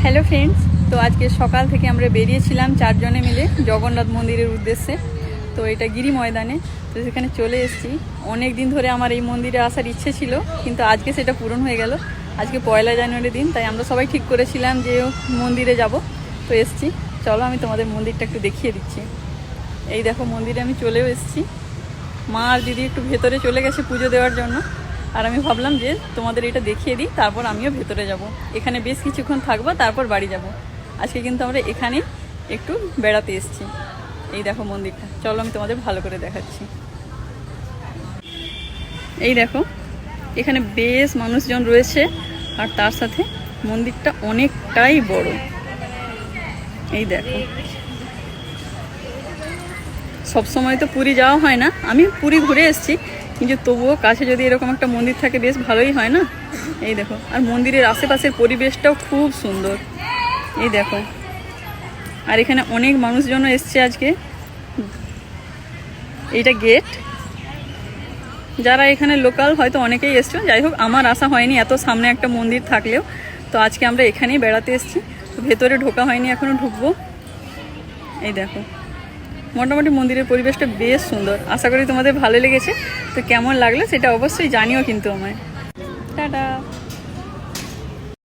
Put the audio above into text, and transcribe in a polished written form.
Hello friends, তো আজকে সকাল থেকে আমরা বেরিয়েছিলাম চারজনে মিলে জগন্নাথ মন্দিরের উদ্দেশ্যে। তো এটা গিরি ময়দানে, তো সেখানে চলে এসেছি। অনেক দিন ধরে আমার এই মন্দিরে আসার ইচ্ছে ছিল, কিন্তু আজকে সেটা পূরণ হয়ে গেল। আজকে 1 জানুয়ারি দিন, তাই আমরা সবাই ঠিক করেছিলাম যে মন্দিরে যাব। তো এসেছি, চলো আমি তোমাদের মন্দিরটা একটু দেখিয়ে দিচ্ছি। এই দেখো, মন্দিরে আমি চলেও এসেছি। মা আর দিদি একটু ভেতরে চলে গেছে পুজো দেওয়ার জন্য, আর আমি ভাবলাম যে তোমাদের এটা দেখিয়ে দিই, তারপর আমিও ভেতরে যাব। এখানে বেশ কিছুক্ষণ থাকবো, তারপর বাড়ি যাব। আজকে কিন্তু আমরা এখানে একটু বেড়াতে এসেছি। এই দেখো মন্দিরটা, চলো আমি তোমাদের ভালো করে দেখাচ্ছি। এই দেখো, এখানে বেশ মানুষজন রয়েছে, আর তার সাথে মন্দিরটা অনেকটাই বড়। এই দেখো, সবসময় তো পুরী যাওয়া হয় না, আমি পুরী ঘুরে এসেছি, কিন্তু তবুও কাছে যদি এরকম একটা মন্দির থাকে বেশ ভালোই হয় না। এই দেখো, আর মন্দিরের আশেপাশের পরিবেশটাও খুব সুন্দর। এই দেখো, আর এখানে অনেক মানুষজনও এসছে আজকে। এইটা গেট, যারা এখানে লোকাল হয়তো অনেকেই এসছে। যাই হোক, আমার আসা হয়নি এত সামনে একটা মন্দির থাকলেও। তো আজকে আমরা এখানেই বেড়াতে এসেছি, ভেতরে ঢোকা হয়নি, এখনও ঢুকবো। এই দেখো, মোটামুটি মন্দিরের পরিবেশটা বেশ সুন্দর। আশা করি তোমাদের ভালো লেগেছে। তো কেমন লাগলো সেটা অবশ্যই জানিও কিন্তু আমায়। টাটা।